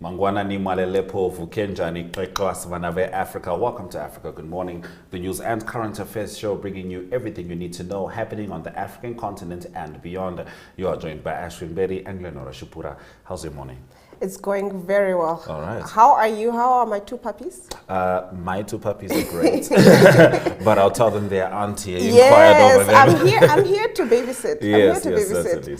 Mangwana ni Malelepo Vukenjani Kleklas Vanave Africa. Welcome to Africa Good Morning, the news and current affairs show bringing you everything you need to know happening on the African continent and beyond. You are joined by Ashwin Berry and Lenora Shupura. How's your morning? It's going very well. All right. How are you? How are my two puppies? My two puppies are great, but I'll tell them they're auntie. Yes, over them. I'm here to babysit. Yes,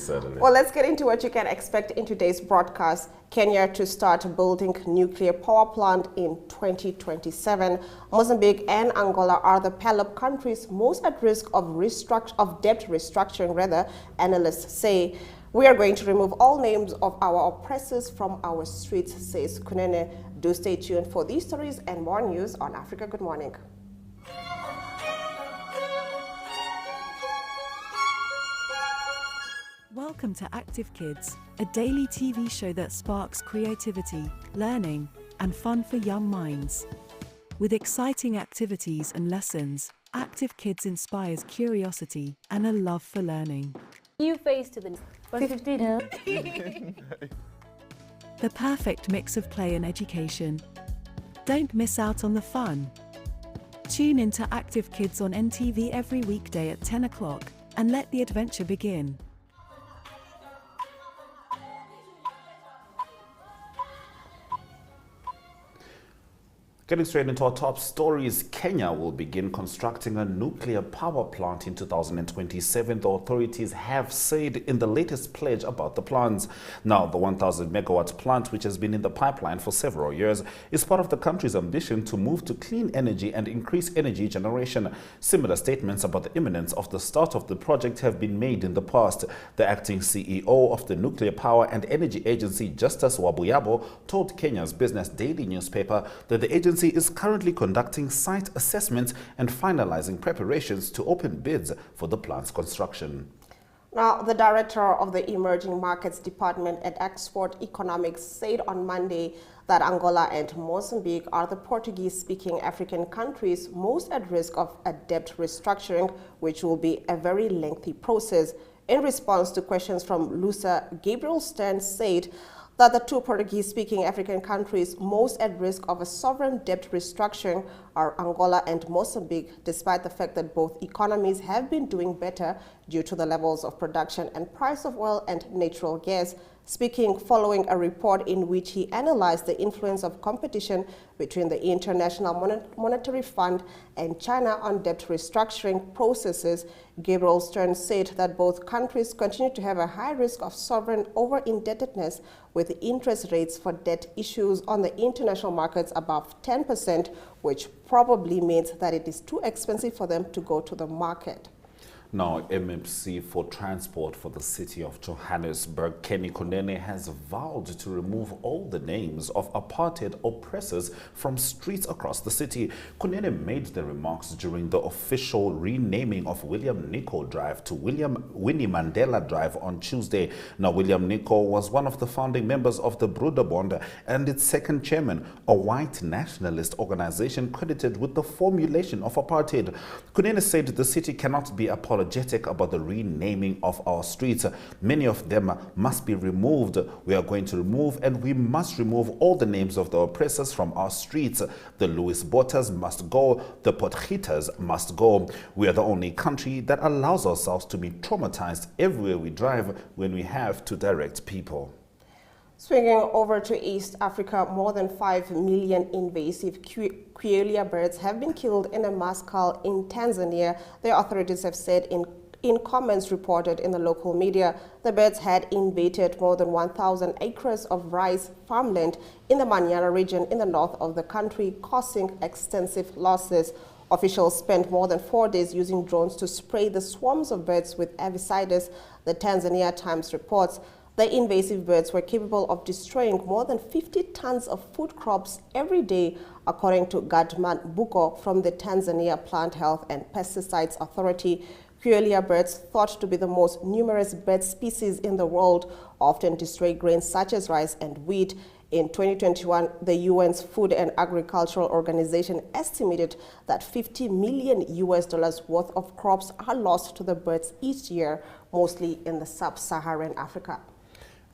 certainly. Well, let's get into what you can expect in today's broadcast. Kenya to start building nuclear power plant in 2027. Mozambique and Angola are the PALOP countries most at risk of debt restructuring, analysts say. We are going to remove all names of our oppressors from our streets, says Kunene. Do stay tuned for these stories and more news on Africa Good Morning. Welcome to Active Kids, a daily TV show that sparks creativity, learning, and fun for young minds. With exciting activities and lessons, Active Kids inspires curiosity and a love for learning. New face to the 115. The perfect mix of play and education. Don't miss out on the fun. Tune into Active Kids on NTV every weekday at 10 o'clock and let the adventure begin. Getting straight into our top stories, Kenya will begin constructing a nuclear power plant in 2027, the authorities have said in the latest pledge about the plans. Now, the 1,000 megawatt plant, which has been in the pipeline for several years, is part of the country's ambition to move to clean energy and increase energy generation. Similar statements about the imminence of the start of the project have been made in the past. The acting CEO of the Nuclear Power and Energy Agency, Justus Wabuyabo, told Kenya's Business Daily newspaper that the agency is currently conducting site assessments and finalizing preparations to open bids for the plant's construction. Now, the director of the Emerging Markets Department at Export Economics said on Monday that Angola and Mozambique are the Portuguese-speaking African countries most at risk of a debt restructuring, which will be a very lengthy process. In response to questions from Lusa, Gabriel Stern said that the two Portuguese-speaking African countries most at risk of a sovereign debt restructuring are Angola and Mozambique, despite the fact that both economies have been doing better due to the levels of production and price of oil and natural gas. Speaking following a report in which he analyzed the influence of competition between the International Monetary Fund and China on debt restructuring processes, Gabriel Stern said that both countries continue to have a high risk of sovereign over-indebtedness, with interest rates for debt issues on the international markets above 10%, which probably means that it is too expensive for them to go to the market. Now, MMC for Transport for the city of Johannesburg, Kenny Kunene, has vowed to remove all the names of apartheid oppressors from streets across the city. Kunene made the remarks during the official renaming of William Niko Drive to Winnie Mandela Drive on Tuesday. Now, William Niko was one of the founding members of the Broederbond and its second chairman, a white nationalist organization credited with the formulation of apartheid. Kunene said the city cannot be apologetic about the renaming of our streets. Many of them must be removed. We are going to remove, and we must remove all the names of the oppressors from our streets. The Louis Bottas must go. The Potgieters must go. We are the only country that allows ourselves to be traumatized everywhere we drive when we have to direct people. Swinging over to East Africa, more than 5 million invasive Quelea birds have been killed in a mass cull in Tanzania, the authorities have said in comments reported in the local media. The birds had invaded more than 1,000 acres of rice farmland in the Manyara region in the north of the country, causing extensive losses. Officials spent more than 4 days using drones to spray the swarms of birds with herbicides, the Tanzania Times reports. The invasive birds were capable of destroying more than 50 tons of food crops every day, according to Gadman Buko from the Tanzania Plant Health and Pesticides Authority. Quelea birds, thought to be the most numerous bird species in the world, often destroy grains such as rice and wheat. In 2021, the UN's Food and Agricultural Organization estimated that $50 million worth of crops are lost to the birds each year, mostly in the sub-Saharan Africa.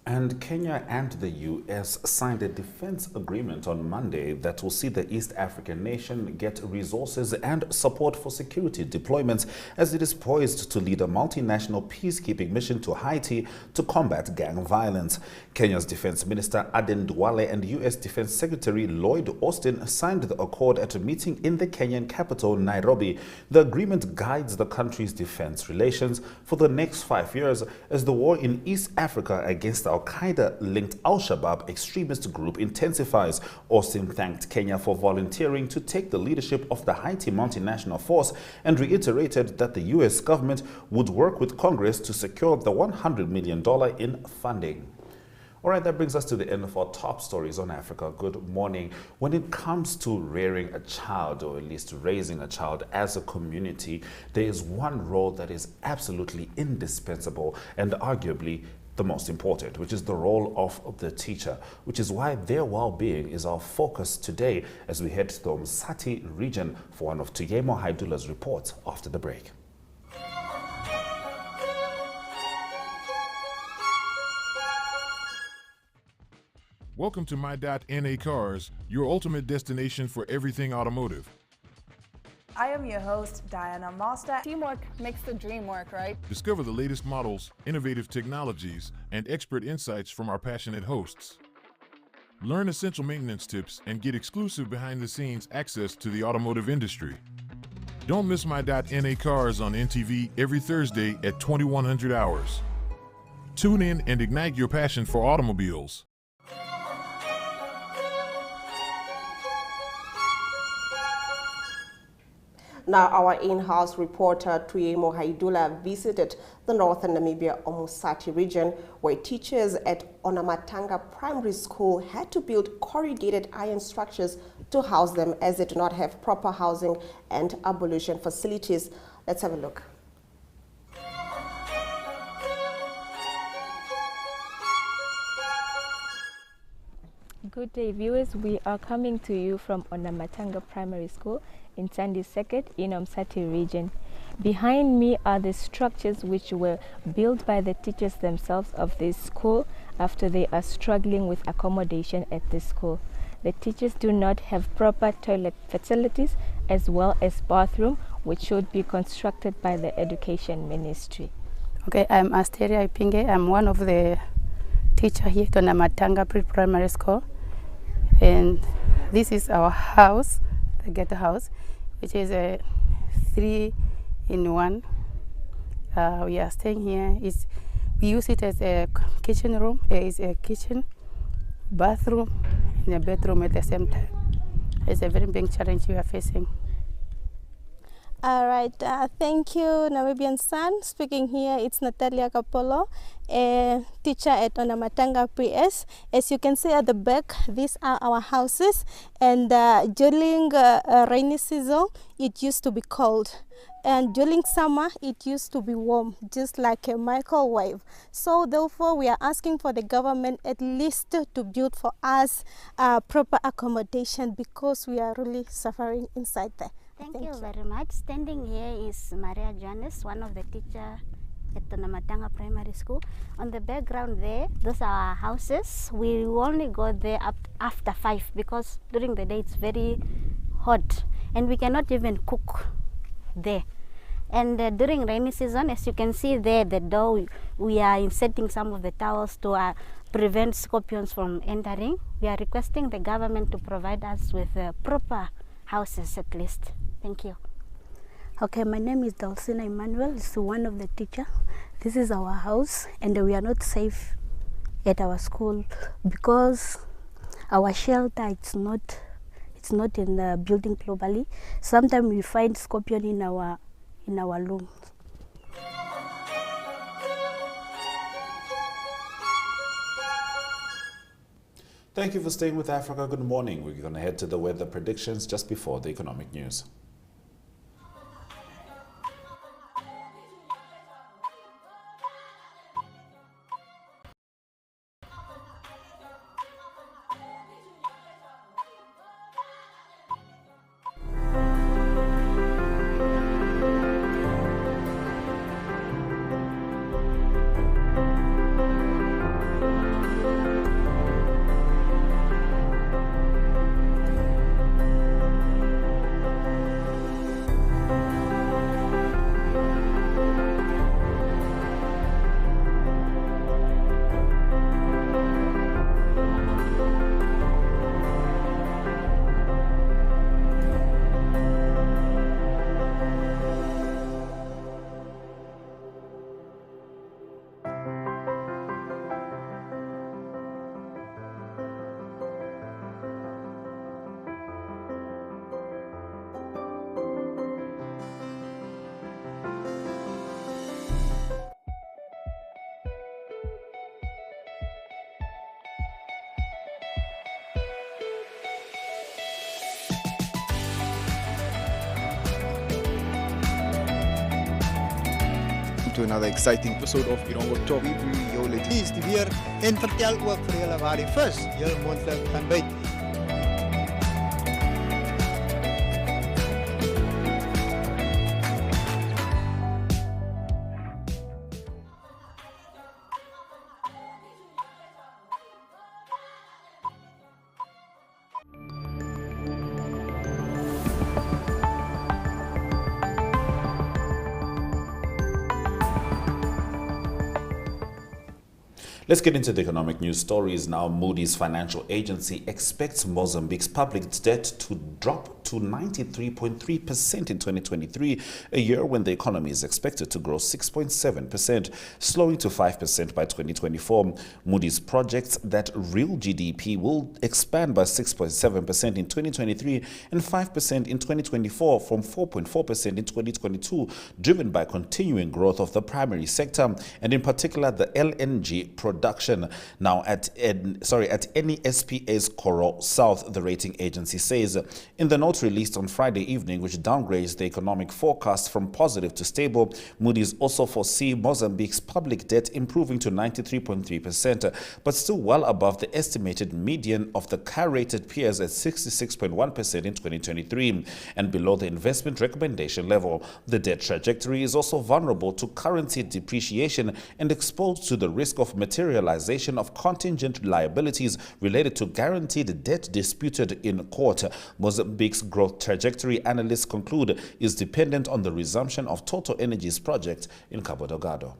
And Kenya and the U.S. signed a defense agreement on Monday that will see the East African nation get resources and support for security deployments as it is poised to lead a multinational peacekeeping mission to Haiti to combat gang violence. Kenya's Defense Minister Aden Duale and U.S. Defense Secretary Lloyd Austin signed the accord at a meeting in the Kenyan capital, Nairobi. The agreement guides the country's defense relations for the next 5 years as the war in East Africa against Al-Qaeda-linked Al-Shabaab extremist group intensifies. Austin thanked Kenya for volunteering to take the leadership of the Haiti multinational force and reiterated that the U.S. government would work with Congress to secure the $100 million in funding. All right, that brings us to the end of our top stories on Africa. Good morning. When it comes to rearing a child, or at least raising a child as a community, there is one role that is absolutely indispensable and arguably the most important, which is the role of the teacher, which is why their well-being is our focus today as we head to the Msati region for one of Tuyemo Haidula's reports after the break. Welcome to My.NA Cars, your ultimate destination for everything automotive. I am your host, Diana Master. Teamwork makes the dream work, right? Discover the latest models, innovative technologies, and expert insights from our passionate hosts. Learn essential maintenance tips and get exclusive behind-the-scenes access to the automotive industry. Don't miss My.NA Cars on NTV every Thursday at 2100 hours. Tune in and ignite your passion for automobiles. Now, our in-house reporter Tuyemo Haidula visited the northern Namibia Omusati region, where teachers at Onamatanga Primary School had to build corrugated iron structures to house them as they do not have proper housing and ablution facilities. Let's have a look. Good day, viewers. We are coming to you from Onamatanga Primary School in Sandi Seket in Omusati region. Behind me are the structures which were built by the teachers themselves of this school after they are struggling with accommodation at this school. The teachers do not have proper toilet facilities as well as bathroom, which should be constructed by the Education Ministry. Okay, I'm Asteria Ipinge. I'm one of the teachers here at Onamatanga Pre-Primary School. And this is our house, the ghetto house, which is a 3-in-1. We are staying here. We use it as a kitchen room. It's a kitchen, bathroom, and a bedroom at the same time. It's a very big challenge we are facing. All right, thank you, Namibian Sun. Speaking here, it's Natalia Capolo, a teacher at Onamatanga Pre-S. As you can see at the back, these are our houses, and during rainy season, it used to be cold. And during summer, it used to be warm, just like a microwave. So therefore, we are asking for the government at least to build for us proper accommodation, because we are really suffering inside there. Thank you very much. Standing here is Maria Johannes, one of the teachers at the Onamatanga Primary School. On the background there, those are our houses. We only go there up after 5 because during the day it's very hot and we cannot even cook there. And during rainy season, as you can see there, the door, we are inserting some of the towels to prevent scorpions from entering. We are requesting the government to provide us with proper houses at least. Thank you. Okay, my name is Dulcina Emmanuel. It's one of the teachers. This is our house, and we are not safe at our school because our shelter it's not in the building properly. Sometimes we find scorpion in our room. Thank you for staying with Africa. Good morning. We're going to head to the weather predictions just before the economic news. welcome to another exciting episode of Irongo Talk. We bring jou latest weer en vertel ook vir julle waar die vis heel moontlik kan byt. Let's get into the economic news stories now. Moody's financial agency expects Mozambique's public debt to drop to 93.3% in 2023, a year when the economy is expected to grow 6.7%, slowing to 5% by 2024. Moody's projects that real GDP will expand by 6.7% in 2023 and 5% in 2024 from 4.4% in 2022, driven by continuing growth of the primary sector and in particular the LNG production. Now at NESPA's Coral South, the rating agency says in the note released on Friday evening, which downgrades the economic forecast from positive to stable, Moody's also foresee Mozambique's public debt improving to 93.3%, but still well above the estimated median of the car-rated peers at 66.1% in 2023 and below the investment recommendation level. The debt trajectory is also vulnerable to currency depreciation and exposed to the risk of materialization of contingent liabilities related to guaranteed debt disputed in court. Mozambique's growth trajectory, analysts conclude, is dependent on the resumption of Total Energies project in Cabo Delgado.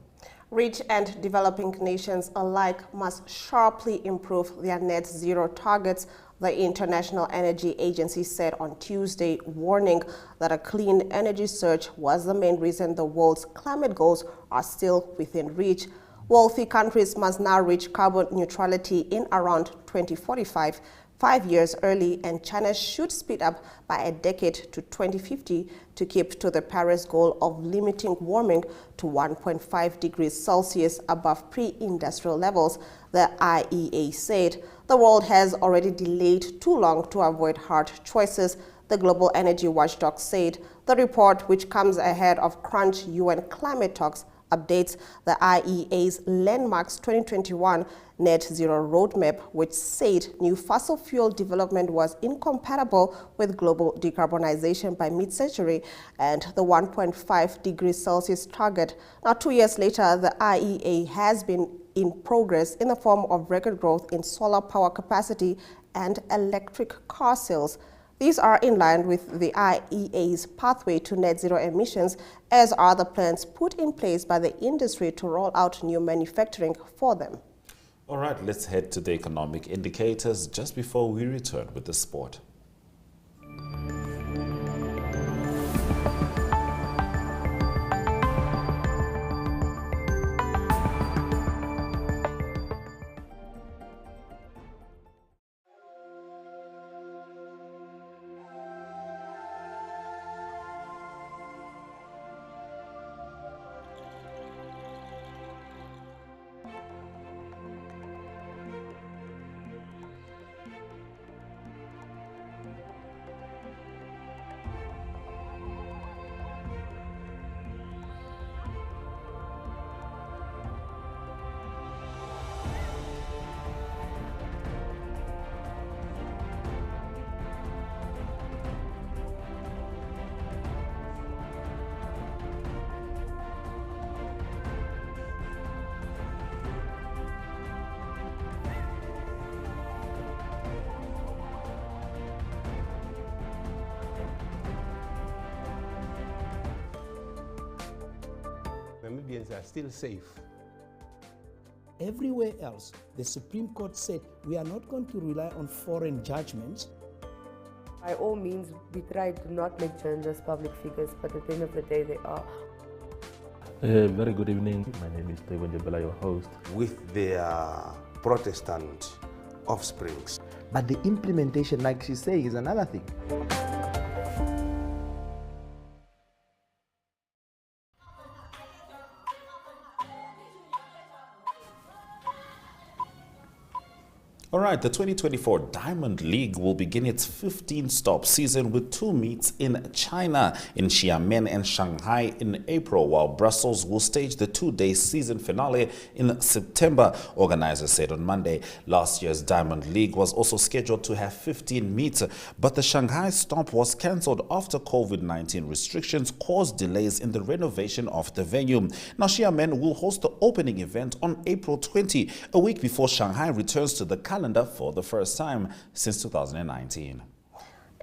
Rich and developing nations alike must sharply improve their net zero targets, the International Energy Agency said on Tuesday, warning that a clean energy surge was the main reason the world's climate goals are still within reach. Wealthy countries must now reach carbon neutrality in around 2045, 5 years early, and China should speed up by a decade to 2050 to keep to the Paris goal of limiting warming to 1.5 degrees Celsius above pre-industrial levels, the IEA said. The world has already delayed too long to avoid hard choices, the global energy watchdog said. The report, which comes ahead of Crunch UN climate talks, updates the IEA's landmarks 2021 net zero roadmap, which said new fossil fuel development was incompatible with global decarbonization by mid-century and the 1.5 degrees Celsius target. Now, 2 years later, the IEA has been in progress in the form of record growth in solar power capacity and electric car sales. These are in line with the IEA's pathway to net zero emissions, as are the plans put in place by the industry to roll out new manufacturing for them. All right, let's head to the economic indicators just before we return with the sport. Namibians are still safe. Everywhere else, the Supreme Court said we are not going to rely on foreign judgments. By all means, we try to not make journalists public figures, but at the end of the day, they are. Very good evening. My name is Tebo Njebela, your host. With their Protestant offsprings. But the implementation, like she says, is another thing. All right, the 2024 Diamond League will begin its 15-stop season with 2 meets in China, in Xiamen and Shanghai in April, while Brussels will stage the 2-day season finale in September, organizers said on Monday. Last year's Diamond League was also scheduled to have 15 meets, but the Shanghai stop was cancelled after COVID-19 restrictions caused delays in the renovation of the venue. Now, Xiamen will host the opening event on April 20, a week before Shanghai returns to the calendar for the first time since 2019.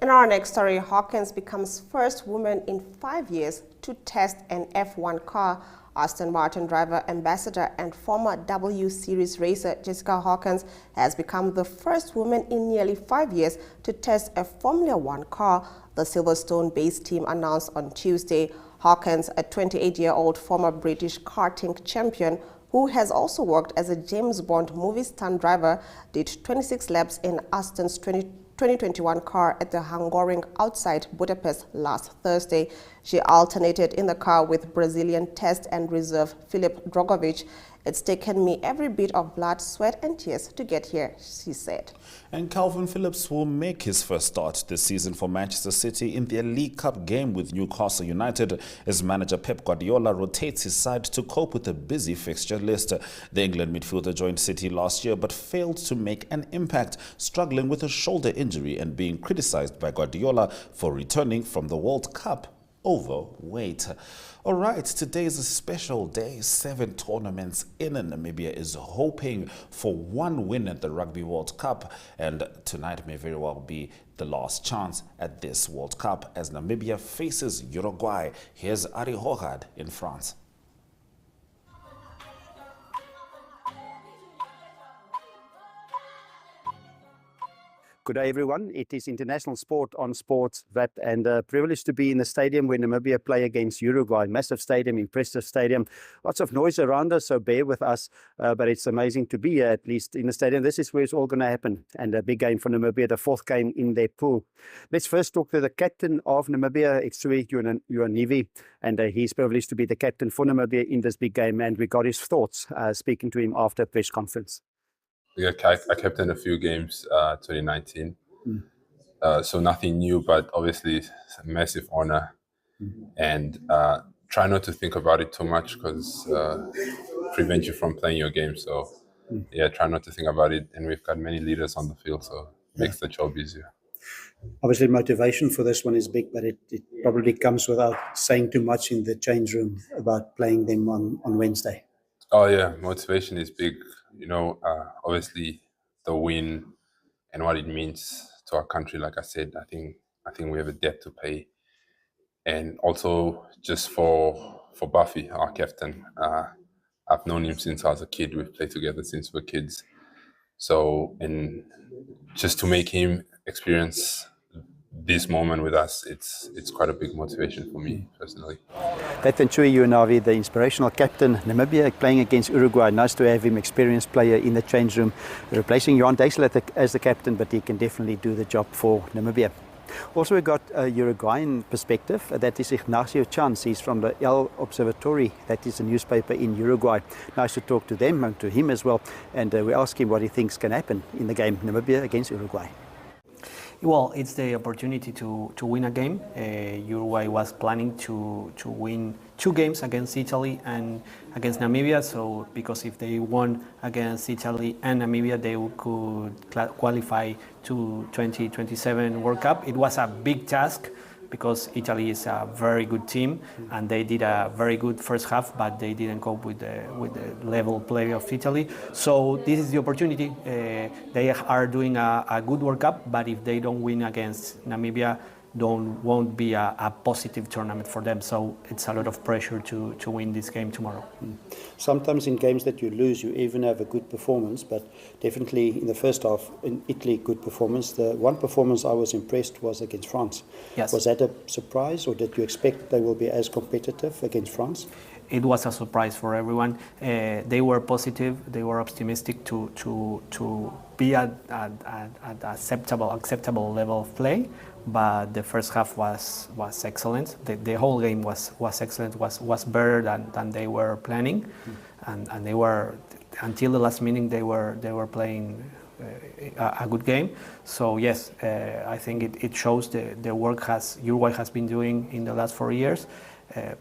In our next story, Hawkins becomes first woman in 5 years to test an F1 car. Aston Martin driver, ambassador and former W Series racer Jessica Hawkins has become the first woman in nearly 5 years to test a Formula One car, the Silverstone-based team announced on Tuesday. Hawkins, a 28-year-old former British karting champion, who has also worked as a James Bond movie stunt driver, did 26 laps in Aston's 2021 car at the Hungaroring outside Budapest last Thursday. She alternated in the car with Brazilian test and reserve Filip Drogovic. "It's taken me every bit of blood, sweat and tears to get here," she said. And Calvin Phillips will make his first start this season for Manchester City in their League Cup game with Newcastle United as manager Pep Guardiola rotates his side to cope with a busy fixture list. The England midfielder joined City last year but failed to make an impact, struggling with a shoulder injury and being criticised by Guardiola for returning from the World Cup overweight. All right, today is a special day. 7 tournaments in Namibia is hoping for 1 win at the Rugby World Cup, and tonight may very well be the last chance at this World Cup as Namibia faces Uruguay. Here's Ari Hogad in France. Good day, everyone. It is International Sport on Sports VAP, and a privilege to be in the stadium where Namibia play against Uruguay. Massive stadium, impressive stadium. Lots of noise around us, so bear with us. But it's amazing to be here, at least in the stadium. This is where it's all going to happen. And a big game for Namibia, the 4th game in their pool. Let's first talk to the captain of Namibia, Itsui Yuanivi. And he's privileged to be the captain for Namibia in this big game. And we got his thoughts speaking to him after a press conference. Yeah, I captained a few games 2019, so nothing new, but obviously it's a massive honor. And try not to think about it too much because prevent you from playing your game. So yeah, try not to think about it. And we've got many leaders on the field, so it makes the job easier. Obviously, motivation for this one is big, but it probably comes without saying too much in the change room about playing them on Wednesday. Oh yeah, motivation is big. You know, obviously the win and what it means to our country. Like I said, I think we have a debt to pay, and also just for Buffy, our captain. I've known him since I was a kid. We've played together since we were kids. So, and just to make him experience this moment with us, it's quite a big motivation for me personally. Captain Itsui Yuanivi, the inspirational captain, Namibia playing against Uruguay. Nice to have him, experienced player in the change room, replacing Johan Dijksel as the captain, but he can definitely do the job for Namibia. Also, we got a Uruguayan perspective. That is Ignacio Chance. He's from the El Observatory. That is a newspaper in Uruguay. Nice to talk to them and to him as well. And we ask him what he thinks can happen in the game, Namibia against Uruguay. Well, it's the opportunity to win a game. Uruguay was planning to win 2 games against Italy and against Namibia. So, because if they won against Italy and Namibia, they could qualify to 2027 World Cup. It was a big task because Italy is a very good team and they did a very good first half, but they didn't cope with the level play of Italy. So this is the opportunity. They are doing a good World Cup, but if they don't win against Namibia, won't be a positive tournament for them. So it's a lot of pressure to win this game tomorrow. Sometimes in games that you lose, you even have a good performance, but definitely in the first half in Italy, good performance. The one performance I was impressed was against France. Yes. Was that a surprise, or did you expect they will be as competitive against France? It was a surprise for everyone. They were positive. They were optimistic to be at acceptable level of play. But the first half was excellent. The whole game was excellent. Was better than they were planning, and they were until the last minute they were playing a good game. So yes, I think it shows the work Uruguay has been doing in the last 4 years,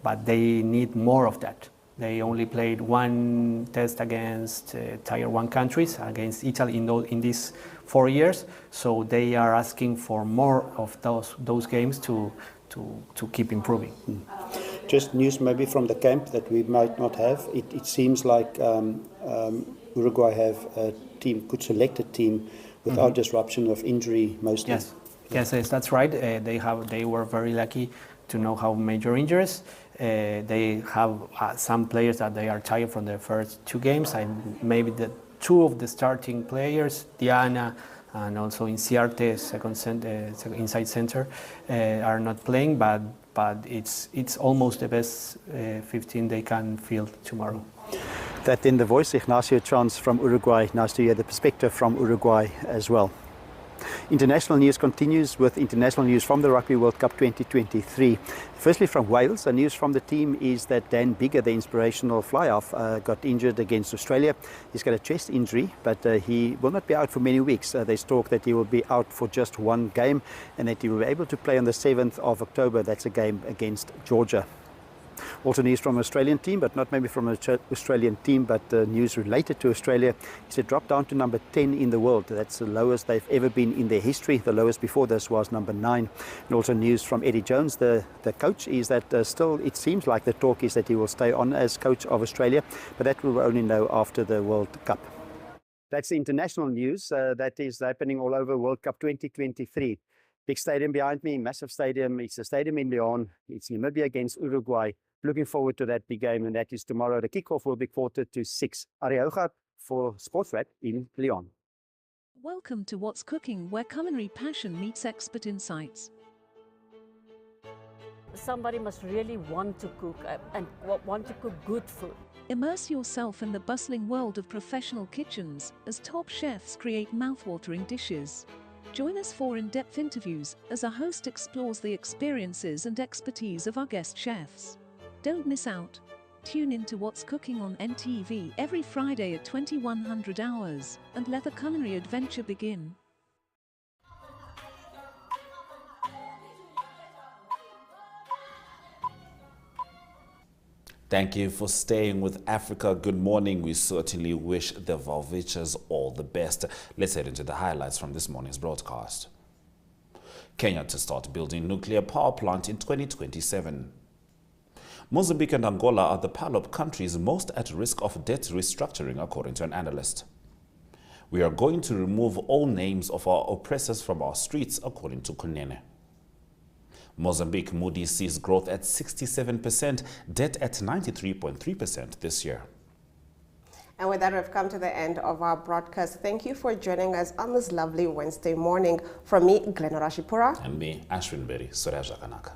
but they need more of that. They only played one test against Tier 1 countries, against Italy in these 4 years. So they are asking for more of those games to keep improving. Just news maybe from the camp that we might not have. It seems like Uruguay have a good selected team without disruption of injury mostly. Yes, that's right. They were very lucky to know how major injuries. They have some players that they are tired from the first 2 games, and maybe the 2 of the starting players, Diana and also Inciarte, second inside center, are not playing, but it's almost the best 15 they can field tomorrow. That then the voice, Ignacio Chance from Uruguay. Nice to hear the perspective from Uruguay as well. International news continues with international news from the Rugby World Cup 2023. Firstly from Wales, the news from the team is that Dan Biggar, the inspirational fly-off, got injured against Australia. He's got a chest injury, but he will not be out for many weeks. There's talk that he will be out for just 1 game and that he will be able to play on the 7th of October. That's a game against Georgia. Also news from an Australian team, but not maybe from an Australian team, but news related to Australia. It's a drop down to number 10 in the world. That's the lowest they've ever been in their history. The lowest before this was number 9. And also news from Eddie Jones, the coach, is that still it seems like the talk is that he will stay on as coach of Australia, but that we'll only know after the World Cup. That's the international news that is happening all over World Cup 2023. Big stadium behind me, massive stadium. It's a stadium in Lyon. It's Namibia against Uruguay. Looking forward to that big game, and that is tomorrow. The kickoff will be 5:45. Arioga for Sportswrap in Lyon. Welcome to What's Cooking, where culinary passion meets expert insights. Somebody must really want to cook and want to cook good food. Immerse yourself in the bustling world of professional kitchens as top chefs create mouthwatering dishes. Join us for in-depth interviews as our host explores the experiences and expertise of our guest chefs. Don't miss out. Tune in to What's Cooking on NTV every Friday at 2100 hours and let the culinary adventure begin. Thank you for staying with Africa. Good morning. We certainly wish the Valvichas all the best. Let's head into the highlights from this morning's broadcast. Kenya to start building nuclear power plant in 2027. Mozambique and Angola are the PALOP countries most at risk of debt restructuring, according to an analyst. We are going to remove all names of our oppressors from our streets, according to Kunene. Mozambique Moody's sees growth at 67%, debt at 93.3% this year. And with that, we've come to the end of our broadcast. Thank you for joining us on this lovely Wednesday morning. From me, Glenn Rashipura. And me, Ashwin Berry, Surya Kanaka.